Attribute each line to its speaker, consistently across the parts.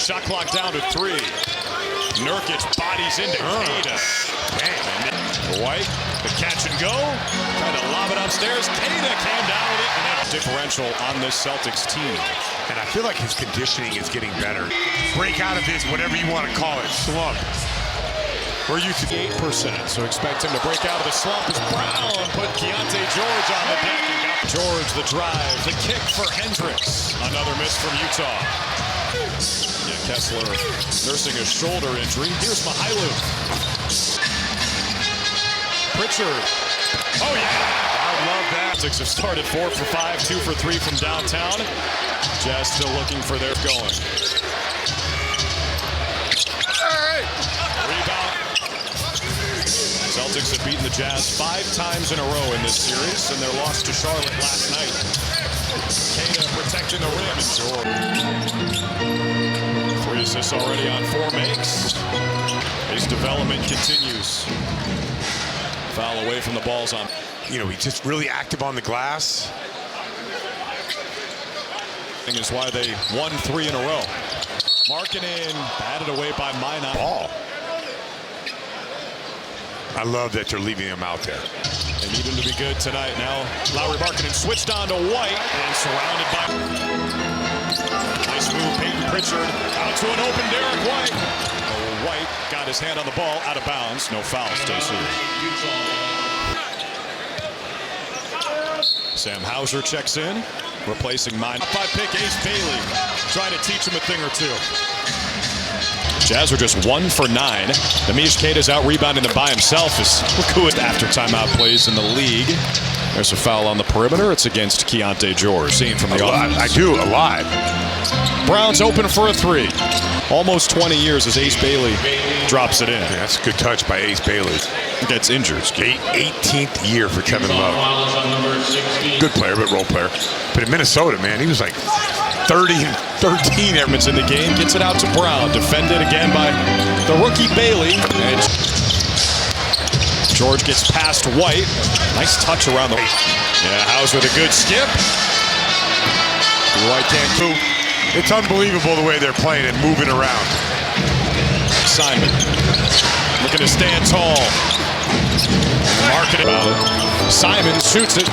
Speaker 1: Shot clock down to 3. Nurkic bodies into Qutr. White, the catch and go. Trying to lob it upstairs. Qutr came down with it. And that's differential on this Celtics team.
Speaker 2: And I feel like his conditioning is getting better. Break out of this, whatever you want to call it, slump. We're used to
Speaker 1: 8%, so expect him to break out of the slump as Brown put Keyonte George on the deck and got George the drive, the kick for Hendricks. Another miss from Utah. Yeah, Kessler nursing a shoulder injury. Here's Mihailu. Pritchard. Oh yeah, I love that. Celtics have started 4 for 5, 2 for 3 from downtown. Jazz still looking for their going. Rebound. Celtics have beaten the Jazz 5 times in a row in this series, and their loss to Charlotte last night. Qutr protecting the rim. 3 assists already on 4 makes. His development continues. Foul away from the balls on.
Speaker 2: You know, he's just really active on the glass.
Speaker 1: Is why they won 3 in a row. Markkanen batted away by Minot.
Speaker 2: Ball. I love that they're leaving him out there.
Speaker 1: They need him to be good tonight. Now Lauri Markkanen switched on to White and surrounded by. Nice move, Peyton Pritchard out to an open Derek White. Oh, White got his hand on the ball, out of bounds. No foul, stays here. Sam Hauser checks in, replacing mine. 5 pick Ace Bailey, trying to teach him a thing or two. Jazz are just 1 for 9. Nemish Queta's out rebounding them by himself as look who after timeout plays in the league. There's a foul on the perimeter. It's against Keyonte George. Seen from the offense.
Speaker 2: I do, a lot.
Speaker 1: Brown's open for a 3. Almost 20 years as Ace Bailey drops it in.
Speaker 2: Yeah, that's a good touch by Ace Bailey.
Speaker 1: Gets injured.
Speaker 2: 18th year for Kevin Love. Good player, but role player. But in Minnesota, man, he was like 30-13.
Speaker 1: Everman's in the game, gets it out to Brown. Defended again by the rookie Bailey. And George gets past White. Nice touch around the. Yeah, Hauser with a good skip.
Speaker 2: White can't do. It's unbelievable the way they're playing and moving around.
Speaker 1: Simon looking to stand tall. Marking about it. Simon shoots it.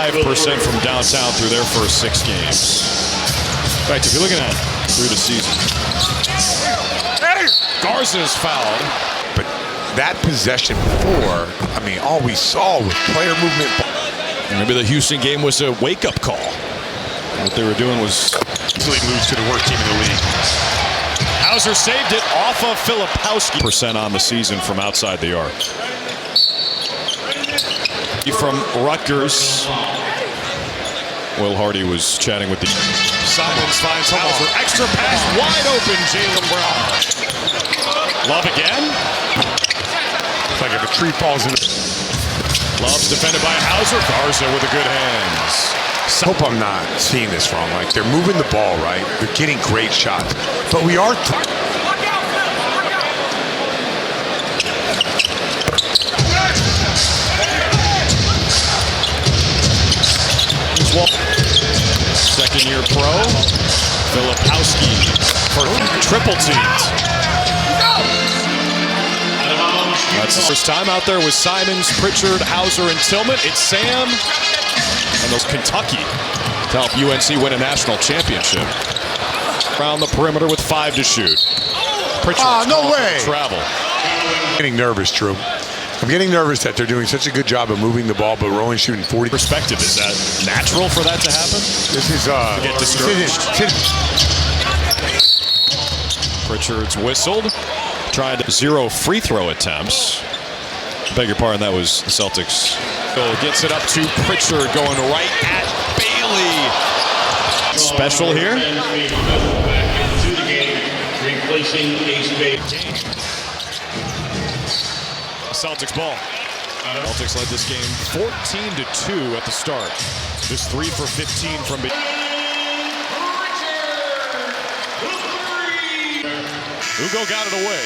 Speaker 1: 5% from downtown through their first 6 games. In fact, if you're looking at through the season, Garza's fouled.
Speaker 2: But that possession before, I mean, all we saw was player movement.
Speaker 1: Maybe the Houston game was a wake-up call. What they were doing was
Speaker 2: lose to the worst team in the league.
Speaker 1: Hauser saved it off of Filipowski. % on the season from outside the arc. From Rutgers. Will Hardy was chatting with the. Simons finds Hauser. Extra pass, wide open, Jaylen Brown. Love again.
Speaker 2: It's like if a tree falls in.
Speaker 1: Love's defended by Hauser. Garza with a good hands.
Speaker 2: I hope I'm not seeing this wrong. Like, they're moving the ball, right? They're getting great shots. But we are.
Speaker 1: Second-year pro, Filipowski for triple teams. That's the first time out there with Simons, Pritchard, Hauser, and Tillman. It's Sam and those Kentucky to help UNC win a national championship. Around the perimeter with 5 to shoot. Pritchard,
Speaker 2: no way!
Speaker 1: Travel.
Speaker 2: I'm getting nervous, Drew. I'm getting nervous that they're doing such a good job of moving the ball, but we're only shooting 40%.
Speaker 1: Perspective, is that natural for that to happen?
Speaker 2: This is
Speaker 1: get discouraged. Pritchard's whistled. Tried 0 free throw attempts. Beg your pardon, that was the Celtics. Gets it up to Pritchard, going right at Bailey. Special here.
Speaker 3: To the game, replacing Ace Bailey.
Speaker 1: Celtics ball. Celtics led this game 14-2 at the start. This 3 for 15 from. Ugo got it away,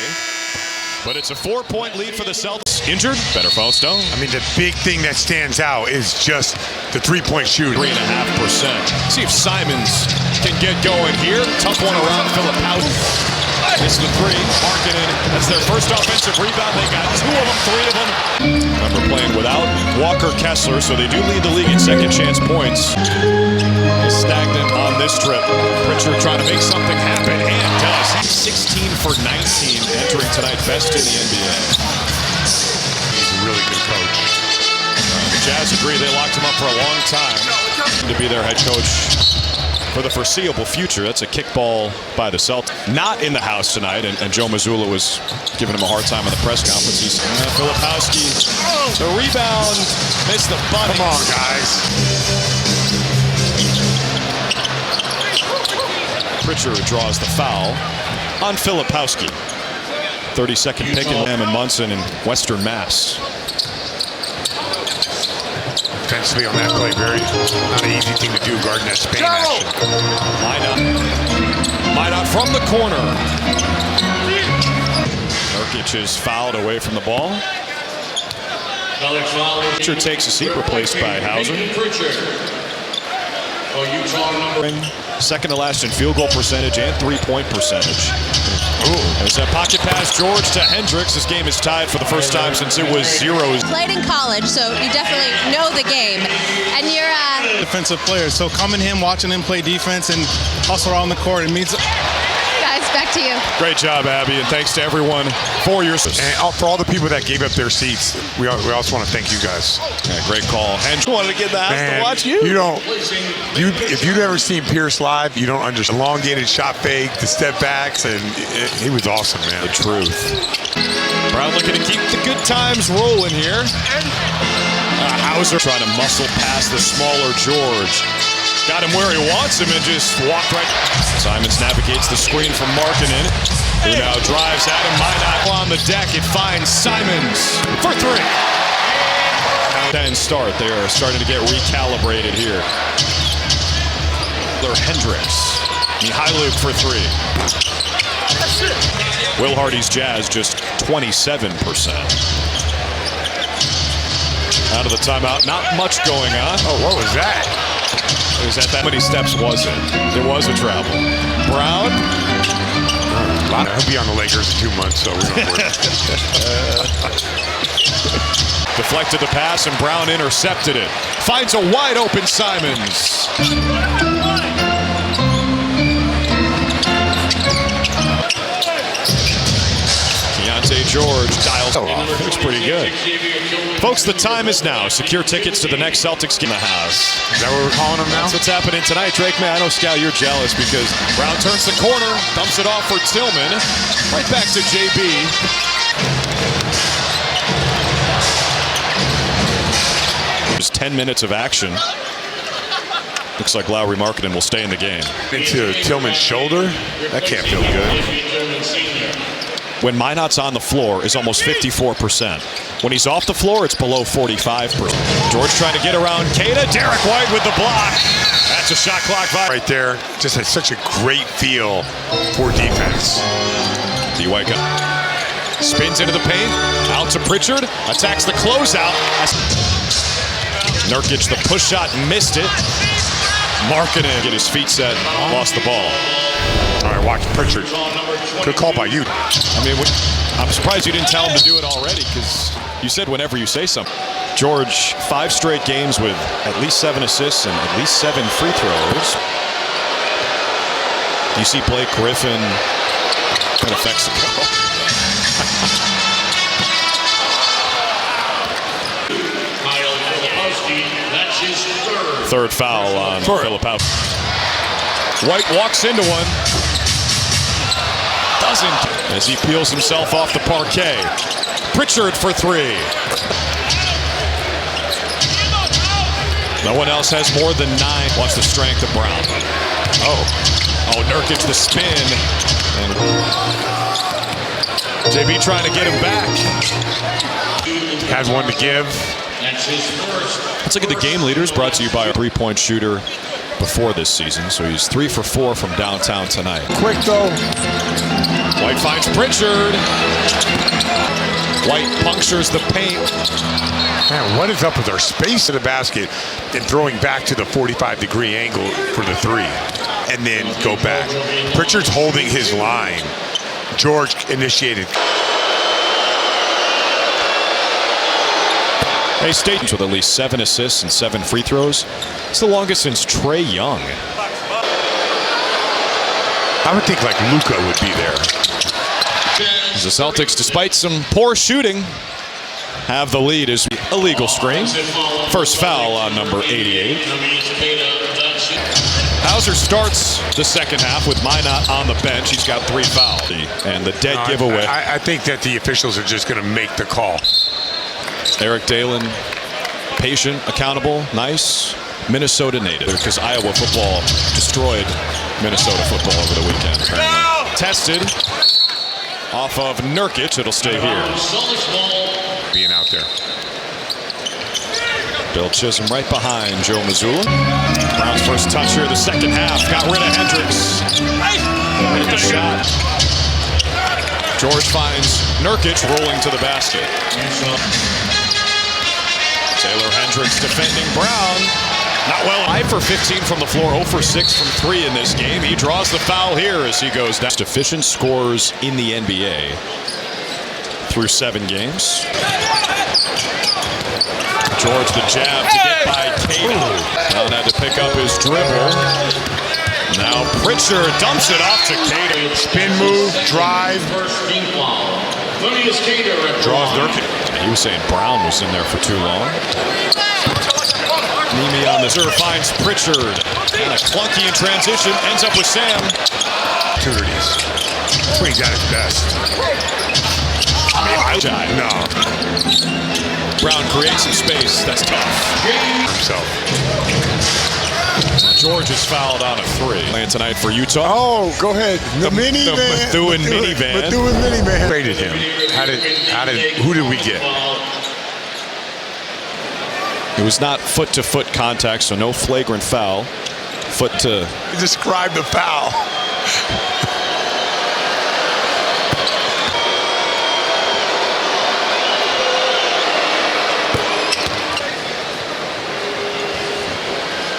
Speaker 1: but it's a 4-point lead for the Celtics. Injured? Better phone stone.
Speaker 2: I mean, the big thing that stands out is just the 3-point shooting.
Speaker 1: 3.5%. See if Simons can get going here. Tough one around Filipowski. Missed the three. Markkanen. That's their first offensive rebound. They got 2 of them, 3 of them. Remember playing without Walker Kessler, so they do lead the league in second chance points. Stagnant on this trip. Pritchard trying to make something happen and does. He's 16 for 19 entering tonight, best in the NBA.
Speaker 2: He's a really good coach.
Speaker 1: The Jazz agree they locked him up for a long time to be their head coach for the foreseeable future. That's a kickball by the Celtics. Not in the house tonight, and Joe Mazzulla was giving him a hard time in the press conference. He's Filipowski. The rebound. Missed the bunny.
Speaker 2: Come on, guys.
Speaker 1: Pritchard draws the foul on Filipowski. 32nd pick in Hammond Munson in Western Mass.
Speaker 2: Defensively on that play, not an easy thing to do, guarding that Spain action.
Speaker 1: Minot from the corner. Nurkic is fouled away from the ball. Pritchard takes a seat, replaced by Hauser. Second to last in field goal percentage and three-point percentage. There's a pocket pass, George to Hendricks. This game is tied for the first time since it was 0.
Speaker 4: Played in college, so you definitely know the game. And you're a
Speaker 5: defensive player, so coming him, watching him play defense and hustle around the court, it means.
Speaker 4: guys, back to you.
Speaker 1: Great job, Abby, and thanks to everyone for your
Speaker 2: and for all the people that gave up their seats. We also want to thank you guys.
Speaker 1: Yeah, great call. Hendricks wanted to get the house to watch you.
Speaker 2: If you've ever seen Pierce live, you don't understand. Elongated shot fake, the step backs, and he was awesome, man.
Speaker 1: The truth. Brown looking to keep the good times rolling here. Hauser trying to muscle past the smaller George. Got him where he wants him and just walked right. Simons navigates the screen from Markkanen, who now drives at him. Minot on the deck. It finds Simons for 3. 10 start. They are starting to get recalibrated here. Hendricks. Mihailuk for 3. Will Hardy's Jazz just 27%. Out of the timeout. Not much going on.
Speaker 2: Oh, what was that?
Speaker 1: It was at that many steps, was it? It was a travel. Brown.
Speaker 2: He'll be on the Lakers in 2 months, so we don't worry.
Speaker 1: Deflected the pass, and Brown intercepted it. Finds a wide open Simons. George dials off. It was pretty good. Folks, the time is now. Secure tickets to the next Celtics game in the house.
Speaker 2: Is that what we're calling them now?
Speaker 1: That's what's happening tonight. Drake, man, I know, Scal, you're jealous because Brown turns the corner, dumps it off for Tillman. Right back to JB. It was 10 minutes of action. Looks like Lowry Markkanen will stay in the game.
Speaker 2: Into Tillman's shoulder? That can't feel good.
Speaker 1: When Minot's on the floor, is almost 54%. When he's off the floor, it's below 45%. George trying to get around Queta. Derek White with the block. That's a shot clock violation.
Speaker 2: Right there, just has such a great feel for defense.
Speaker 1: The White guy spins into the paint. Out to Pritchard. Attacks the closeout. Nurkic, the push shot, missed it. Markkanen get his feet set. Lost the ball.
Speaker 2: All right, watch Pritchard. Good call by you.
Speaker 1: I mean, I'm surprised you didn't tell him to do it already, because you said whenever you say something. George, 5 straight games with at least 7 assists and at least 7 free throws. You see Blake Griffin. That affects the goal.
Speaker 3: That's his
Speaker 1: third foul on Filipowski. White walks into one. Doesn't, as he peels himself off the parquet. Pritchard for 3. No one else has more than 9. Watch the strength of Brown. Oh, Nurkic the spin. And JB trying to get him back.
Speaker 2: Has one to give.
Speaker 3: That's his first.
Speaker 1: Let's look at the game leaders, brought to you by a 3-point shooter before this season. So he's 3 for 4 from downtown tonight.
Speaker 2: Quick though.
Speaker 1: White finds Pritchard. White punctures the paint.
Speaker 2: Man, what is up with our space in the basket and throwing back to the 45-degree angle for the 3? and then go back. Pritchard's holding his line. George initiated.
Speaker 1: Hey, State with at least 7 assists and 7 free throws. It's the longest since Trae Young.
Speaker 2: I would think like Luka would be there.
Speaker 1: The Celtics, despite some poor shooting, have the lead as illegal screen. First foul on number 88. Hauser starts the second half with Minot on the bench. He's got 3 fouls. And the dead giveaway.
Speaker 2: I think that the officials are just going to make the call.
Speaker 1: Eric Dalen, patient, accountable, nice. Minnesota native, because Iowa football destroyed Minnesota football over the weekend, apparently. Tested off of Nurkic. It'll stay here.
Speaker 2: Being out there.
Speaker 1: Bill Chisholm right behind Joe Mazzulla. Brown's first touch here the second half. Got rid of Hendricks. Hit the shot. George finds Nurkic rolling to the basket. Taylor Hendricks defending Brown. Not well. 5 for 15 from the floor, 0 for 6 from 3 in this game. He draws the foul here as he goes down. Efficient scores in the NBA through 7 games. George the jab to get by Cato. Brown had to pick up his dribble. Now Pritchard dumps it off to Cato.
Speaker 2: Spin move, drive. Draws Nurkic.
Speaker 1: He was saying Brown was in there for too long. Nimi on the serve finds Pritchard. And a clunky in transition. Ends up with Sam.
Speaker 2: Opportunities. That's when he's at his best. No.
Speaker 1: Brown creates some space. That's tough.
Speaker 2: Himself.
Speaker 1: George is fouled on a 3. Playing tonight for Utah.
Speaker 2: Oh, go ahead. The minivan.
Speaker 1: Methuen minivan.
Speaker 2: Methuen minivan. Traded him. Who did we get?
Speaker 1: It was not foot-to-foot contact, so no flagrant foul. Foot to...
Speaker 2: Describe the foul.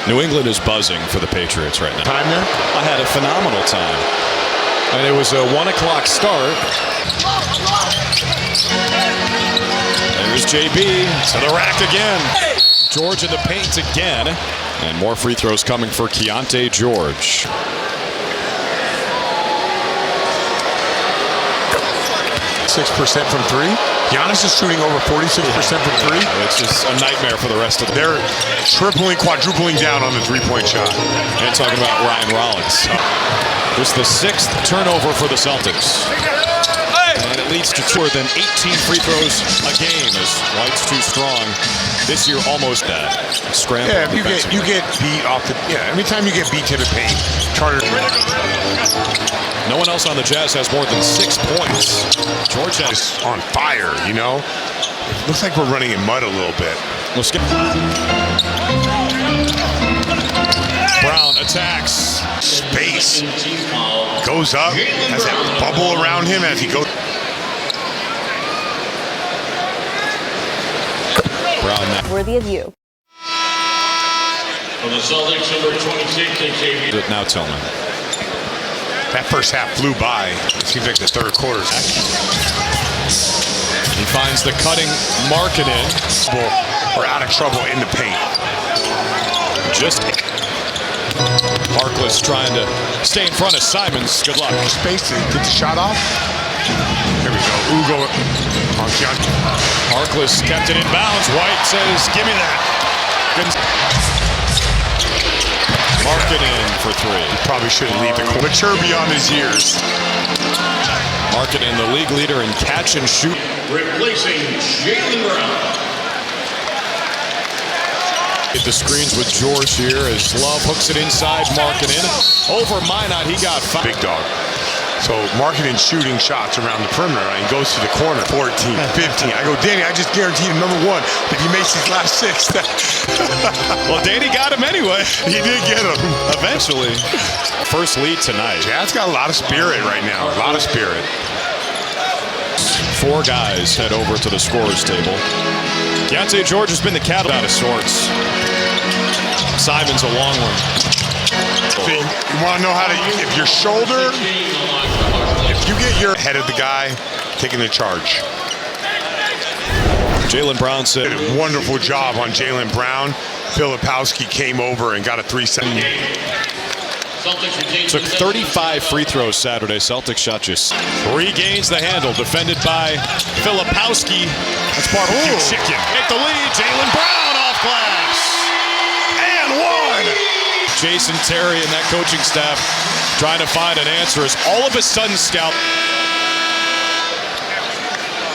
Speaker 1: New England is buzzing for the Patriots right now.
Speaker 2: Time there?
Speaker 1: I had a phenomenal time. And it was a 1 o'clock start. There's JB to the rack again. George in the paint again. And more free throws coming for Keontae George.
Speaker 2: .6% from 3. Giannis is shooting over 46% from 3.
Speaker 1: It's just a nightmare for the rest of them.
Speaker 2: They're tripling, quadrupling down on the 3-point shot.
Speaker 1: And talking about Ryan Rollins. This is the 6th turnover for the Celtics. And it leads to more than 18 free throws a game as White's too strong. This year almost that. Scramble.
Speaker 2: Yeah, you get beat off the... Yeah, every time you get beat to the paint, Charter...
Speaker 1: No one else on the Jazz has more than 6 points. George has...
Speaker 2: on fire, you know? Looks like we're running in mud a little bit.
Speaker 1: Let's get... Brown attacks.
Speaker 2: Space. Goes up. Has that bubble around him as he goes...
Speaker 1: Brown now.
Speaker 6: Worthy of you.
Speaker 3: For the Celtics, number 26,
Speaker 1: Now tell me.
Speaker 2: That first half flew by. It seems like the third quarter's...
Speaker 1: He finds the cutting Markkanen.
Speaker 2: We're out of trouble in the paint.
Speaker 1: Just... Harkless trying to stay in front of Simons. Good luck.
Speaker 2: Space to get the shot off. Here we go. Ugo on Keontae.
Speaker 1: Harkless kept it in bounds. White says, give me that. Markkanen for 3.
Speaker 2: He probably shouldn't leave the court. Mature beyond his years.
Speaker 1: Markkanen, the league leader in catch and shoot.
Speaker 3: replacing Jaylen Brown.
Speaker 1: The screens with George here as Love hooks it inside Markkanen. Over Minot, he got 5.
Speaker 2: Big dog. So Markkanen shooting shots around the perimeter and he goes to the corner. 14, 15. I go, Danny, I just guaranteed him number 1 if he makes these last 6.
Speaker 1: Well, Danny got him anyway.
Speaker 2: He did get him.
Speaker 1: Eventually. First lead tonight.
Speaker 2: Jazz got a lot of spirit right now. A lot of spirit.
Speaker 1: 4 guys head over to the scorer's table. Keontae George has been the cat out of sorts. Simons a long one.
Speaker 2: So you want to know how to, if your shoulder, if you get your head of the guy taking the charge.
Speaker 1: Jaylen Brown said,
Speaker 2: Did a wonderful job on Jaylen Brown. Filipowski came over and got a 3-second.
Speaker 1: Took 35 free throws Saturday. Celtics shot just 3 gains the handle. Defended by Filipowski. That's barbecue chicken. Take the lead. Jaylen Brown off glass. And one. Jason Terry and that coaching staff trying to find an answer as all of a sudden Scout.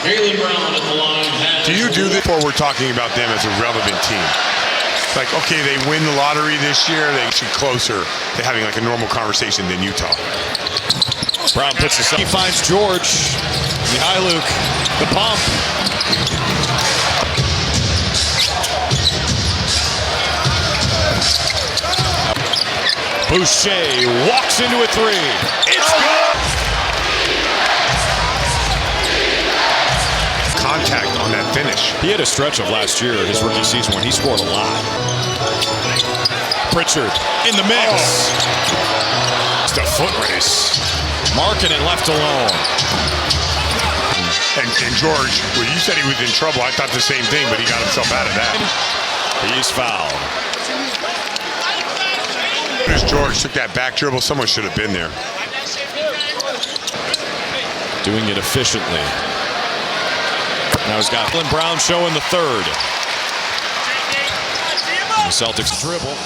Speaker 3: Jaylen Brown at the line.
Speaker 2: Do you do this, or we're talking about them as a relevant team? Like, okay, they win the lottery this year, they get closer to having like a normal conversation than Utah.
Speaker 1: Brown puts this up. He finds George. Luke, the pump. Boucher walks into a 3. It's good.
Speaker 2: Contact on that finish.
Speaker 1: He had a stretch of last year, his rookie season, when he scored a lot. Pritchard in the mix. It's a foot race. Markkanen left alone.
Speaker 2: And George, when you said he was in trouble, I thought the same thing, but he got himself out of that.
Speaker 1: He's fouled.
Speaker 2: As George took that back dribble, someone should have been there.
Speaker 1: Doing it efficiently. Now he's got Jaylen Brown showing the 3rd. And the Celtics dribble.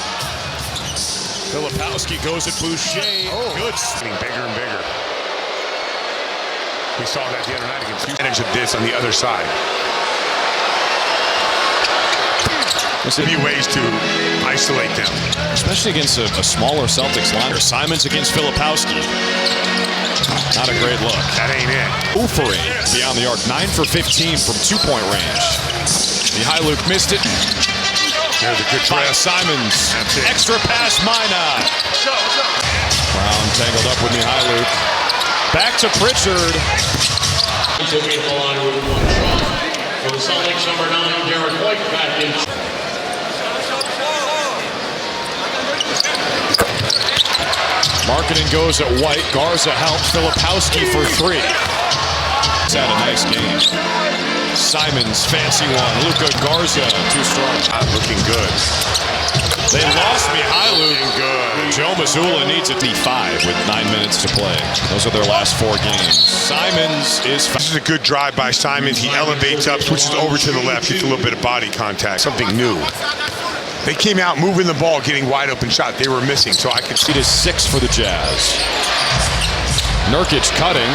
Speaker 1: Filipowski goes at Boucher. Good.
Speaker 2: Getting bigger and bigger. We saw that the other night against Houston. Advantage of this on the other side. There's going to be ways to isolate them.
Speaker 1: Especially against a smaller Celtics liner. Simons against Filipowski. Not a great look.
Speaker 2: That ain't it.
Speaker 1: Ufere beyond the arc. 9 for 15 from 2-point range. Luke missed it.
Speaker 2: There's a good try.
Speaker 1: Simons. Extra pass, Mina. Brown tangled up with Luke. Back to Pritchard.
Speaker 3: He'll be at the line with 1 shot. For the Celtics, number 9, Derek White back in.
Speaker 1: Markkanen goes at White. Garza helps Filipowski for 3. He's had a nice game. Simons, fancy one. Luka Garza, too strong.
Speaker 2: Not looking good.
Speaker 1: They lost Luke.
Speaker 2: Good.
Speaker 1: Joe Mazzulla needs a D5 with 9 minutes to play. Those are their last 4 games. Simons is.
Speaker 2: This is a good drive by Simons. He elevates up, switches over to the left, gets a little bit of body contact. Something new. They came out moving the ball, getting wide open shot. They were missing, so I could see.
Speaker 1: It is 6 for the Jazz. Nurkic cutting.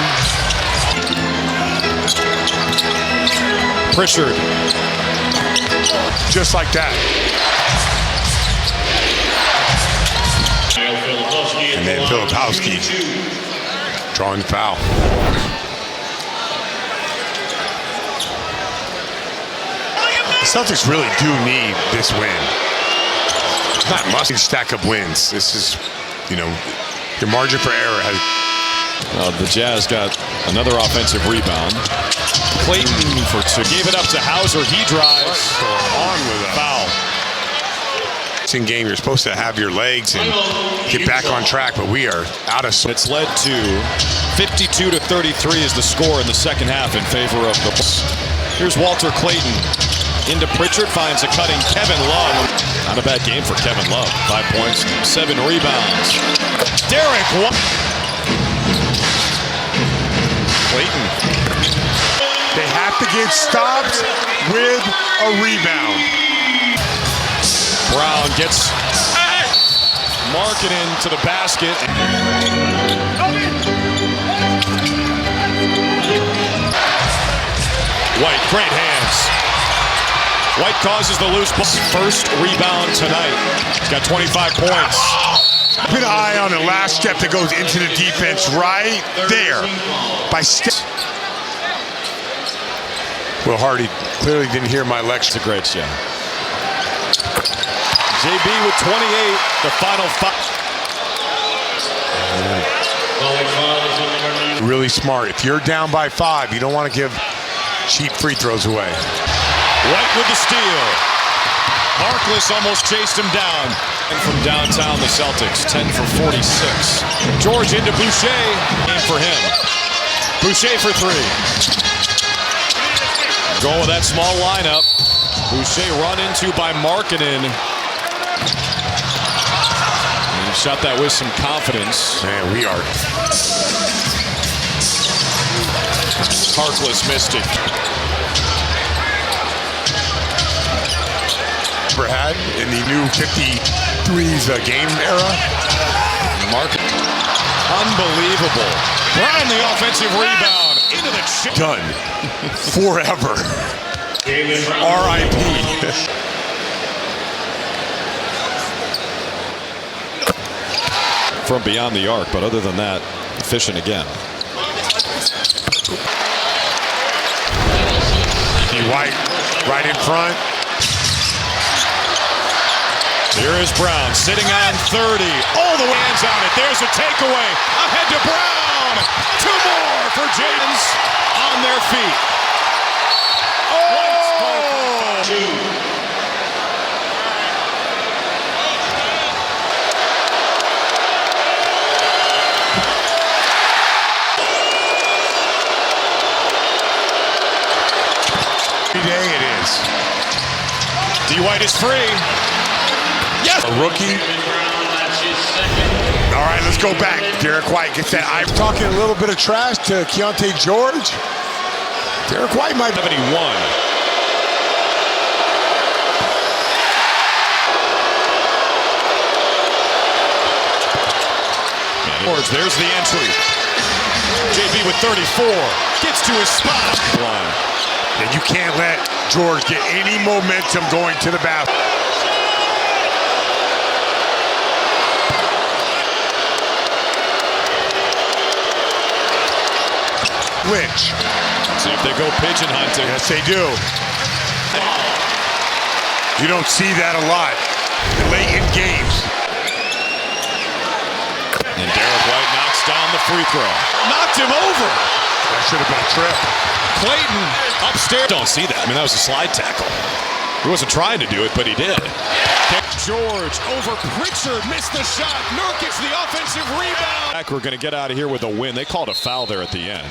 Speaker 1: Pritchard.
Speaker 2: Just like that. And then Filipowski drawing the foul. The Celtics really do need this win. It's not must stack of wins. This is, your margin for error has.
Speaker 1: The Jazz got another offensive rebound. Clayton for 2. Gave it up to Hauser. He drives.
Speaker 2: On with a foul. In game, you're supposed to have your legs and get back on track, but we are out of.
Speaker 1: It's led to 52-33 is the score in the second half in favor of the. Here's Walter Clayton into Pritchard, finds a cutting Kevin Love. Not a bad game for Kevin Love. 5 points, 7 rebounds. Derek Clayton.
Speaker 2: They have to get stopped with a rebound.
Speaker 1: Brown gets Markkanen to the basket. White, great hands. White causes the loose ball. First rebound tonight. He's got 25 points.
Speaker 2: Keep an eye on the last step that goes into the defense right there. By Will Hardy clearly didn't hear my lecture.
Speaker 1: It's a great shot. JB with 28, the final 5.
Speaker 2: Really smart. If you're down by 5, you don't want to give cheap free throws away.
Speaker 1: White with the steal. Harkless almost chased him down. And from downtown, the Celtics, 10 for 46. George into Boucher. Game for him. Boucher for three. Going with that small lineup. Boucher run into by Markkanen. He shot that with some confidence.
Speaker 2: Man, we are.
Speaker 1: Harkless missed it.
Speaker 2: Had in the new 53's game era.
Speaker 1: Unbelievable. Brown the offensive rebound into the chip.
Speaker 2: Done. Forever. R.I.P.
Speaker 1: From beyond the arc, but other than that, efficient again.
Speaker 2: White right in front.
Speaker 1: Here is Brown sitting on 30. All the hands on it. There's a takeaway. Ahead to Brown. Two more for Jadens on their feet. Oh!
Speaker 2: Every day it is.
Speaker 1: D. White is free. Yes.
Speaker 2: A rookie. All right, let's go back. Derek White gets that. I'm talking a little bit of trash to Keontae George. Derek White might
Speaker 1: 71. George, there's the entry. JB with 34. Gets to his spot. Blind.
Speaker 2: And you can't let George get any momentum going to the basket. Lynch.
Speaker 1: See if they go pigeon hunting.
Speaker 2: Yes, they do. You don't see that a lot late in games.
Speaker 1: And Derek White knocks down the free throw. Knocked him over.
Speaker 2: That should have been a trip.
Speaker 1: Clayton upstairs. Don't see that. I mean, that was a slide tackle. He wasn't trying to do it, but he did. George over Pritchard, missed the shot. Nurkic the offensive rebound. We're going to get out of here with a win. They called a foul there at the end.